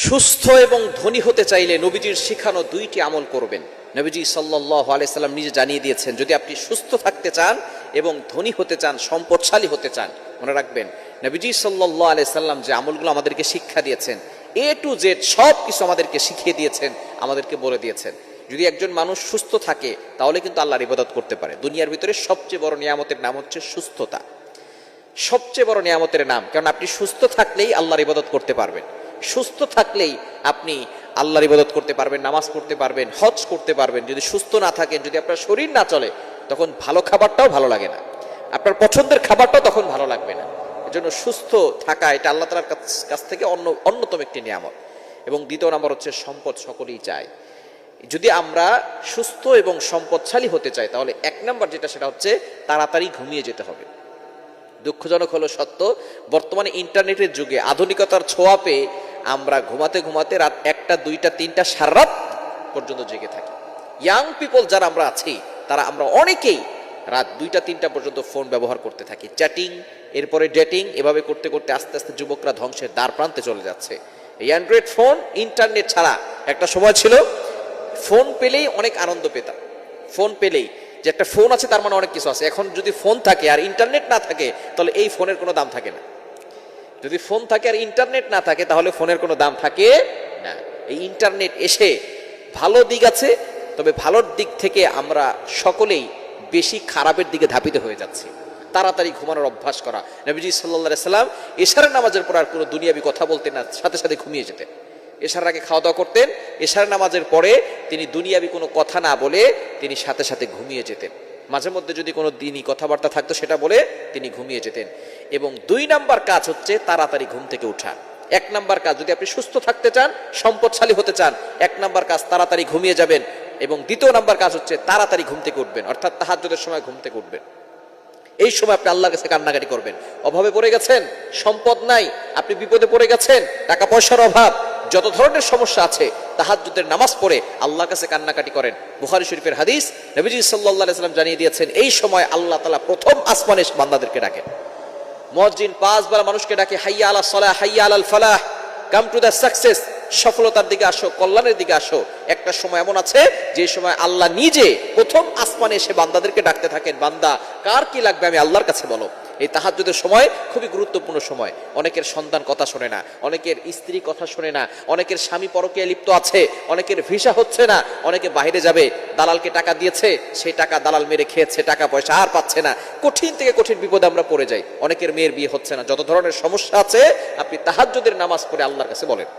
সুস্থ এবং ধনী হতে চাইলে নবীজির শিখানো দুইটি আমল করবেন। নবীজি সাল্লাল্লাহু আলাইহি সাল্লাম নিজে জানিয়ে দিয়েছেন, যদি আপনি সুস্থ থাকতে চান এবং ধনী হতে চান, সম্পদশালী হতে চান, মনে রাখবেন নবীজি সাল্লাল্লাহু আলাইহি সাল্লাম যে আমলগুলো আমাদেরকে শিক্ষা দিয়েছেন, A to Z সব কিছু আমাদেরকে শিখিয়ে দিয়েছেন, আমাদেরকে বলে দিয়েছেন। যদি একজন মানুষ সুস্থ থাকে তাহলে কিন্তু আল্লাহর ইবাদত করতে পারে। দুনিয়ার ভিতরে সবচেয়ে বড় নিয়ামতের নাম হচ্ছে সুস্থতা, সবচেয়ে বড় নিয়ামতের নাম। কারণ আপনি সুস্থ থাকলেই আল্লাহর ইবাদত করতে পারবেন, সুস্থ থাকলেই আপনি আল্লাহর ইবাদত করতে পারবেন, নামাজ পড়তে পারবেন, হজ করতে পারবেন। যদি সুস্থ না থাকেন, যদি আপনার শরীর না চলে, তখন ভালো খাবারটাও ভালো লাগে না, আপনার পছন্দের খাবারটাও তখন ভালো লাগবে না। এজন্য সুস্থ থাকা এটা আল্লাহ তাআলার কাছ থেকে অন্যতম একটি নিয়ামত। এবং দ্বিতীয় নম্বর হচ্ছে সম্পদ সকলেই চায়। যদি আমরা সুস্থ এবং সম্পদশালী হতে চাই তাহলে এক নম্বর যেটা, সেটা হচ্ছে তাড়াতাড়ি ঘুমিয়ে যেতে হবে। দুঃখজনক হলো সত্য, বর্তমানে ইন্টারনেটের যুগে আধুনিকতার ছোঁয়া পেয়ে আমরা ঘুমাতে ঘুমাতে রাত 1টা 2টা 3টা সারা রাত পর্যন্ত জেগে থাকি। ইয়াং পিপল যারা আমরা আছি, তারা আমরা অনেকেই রাত 2টা 3টা পর্যন্ত ফোন ব্যবহার করতে থাকি, চ্যাটিং, এরপরে ডেটিং, এভাবে করতে করতে আস্তে আস্তে যুবকরা ধ্বংসের দ্বার প্রান্তে চলে যাচ্ছে। এই অ্যান্ড্রয়েড ফোন, ইন্টারনেট ছাড়া একটা সময় ছিল ফোন পেলেই অনেক আনন্দ পেতাম। ফোন পেলেই যে একটা ফোন আছে তার মানে অনেক কিছু আছে। এখন যদি ফোন থাকে আর ইন্টারনেট না থাকে তাহলে এই ফোনের কোনো দাম থাকে না। যদি ফোন থাকে আর ইন্টারনেট না থাকে তাহলে ফোনের কোনো দাম থাকে না। এই ইন্টারনেট এসে ভালো দিক আছে, তবে ভালোর দিক থেকে আমরা সকলেই বেশি খারাপের দিকে ধাবিত হয়ে যাচ্ছি। তাড়াতাড়ি ঘুমানোর অভ্যাস করা। নবীজি সাল্লাল্লাহু আলাইহি সাল্লাম এশারের নামাজের পর আর কোনো দুনিয়াবি কথা বলতেন না, সাথে সাথে ঘুমিয়ে যেতেন। এশার আগে খাওয়া দাওয়া করতেন, এশার নামাজের পরে তিনি দুনিয়াবি কোনো কথা না বলে তিনি সাথে সাথে ঘুমিয়ে যেতেন। মাঝে মধ্যে যদি কোনো দিনই কথাবার্তা থাকতো সেটা বলে তিনি ঘুমিয়ে যেতেন। এবং 2 নাম্বার কাজ হচ্ছে তাড়াতাড়ি ঘুম থেকে ওঠা। 1 নাম্বার কাজ, যদি আপনি সুস্থ থাকতে চান, সম্পদশালী হতে চান, 1 নাম্বার কাজ তাড়াতাড়ি ঘুমিয়ে যাবেন। এবং 2য় নাম্বার কাজ হচ্ছে তাড়াতাড়ি ঘুম থেকে উঠবেন, অর্থাৎ তাহাজ্জুদের সময় ঘুম থেকে উঠবেন। এই সময় আপনি আল্লাহর কাছে কান্নাকাটি করবেন। অভাবে পড়ে গেছেন, সম্পদ নাই, আপনি বিপদে পড়ে গেছেন, টাকা পয়সার অভাব, যত ধরনের সমস্যা আছে, তাহাজ্জুদের নামাজ পড়ে আল্লাহর কাছে কান্নাকাটি করেন। বুখারী শরীফের হাদিস, নবীজি সাল্লাল্লাহু আলাইহি সাল্লাম জানিয়ে দিয়েছেন, এই সময় আল্লাহ তাআলা প্রথম আসমানে বান্দাদেরকে ডাকেন। মুয়াজ্জিন 5 বার মানুষকে ডাকে, হাইয়া আলাস সালাহ, হাইয়া আলাল ফালাহ, কাম টু দ্য সাকসেস, সফলতার দিকে আসো, কল্যাণের দিকে আসো। একটা সময় এমন আছে যে সময় আল্লাহ নিজে প্রথম আসমানে এসে বান্দাদেরকে ডাকতে থাকেন, বান্দা কার কি লাগবে আমি আল্লাহর কাছে বলো। এই তাহাজ্জুদের সময় খুবই গুরুত্বপূর্ণ সময়। অনেকের সন্তান কথা শোনে না, অনেকের স্ত্রী কথা শোনে না, অনেকের স্বামী পরকীয়ায় লিপ্ত আছে, অনেকের ভিসা হচ্ছে না, অনেকে বাইরে যাবে, দালালকে টাকা দিয়েছে, সেই টাকা দালাল মেরে খেয়েছে, টাকা পয়সা আর পাচ্ছে না, কঠিন থেকে কঠিন বিপদে আমরা পড়ে যাই। অনেকের মেয়ের বিয়ে হচ্ছে না। যত ধরনের সমস্যা আছে আপনি তাহাজ্জুদের নামাজ পড়ে আল্লাহর কাছে বলেন।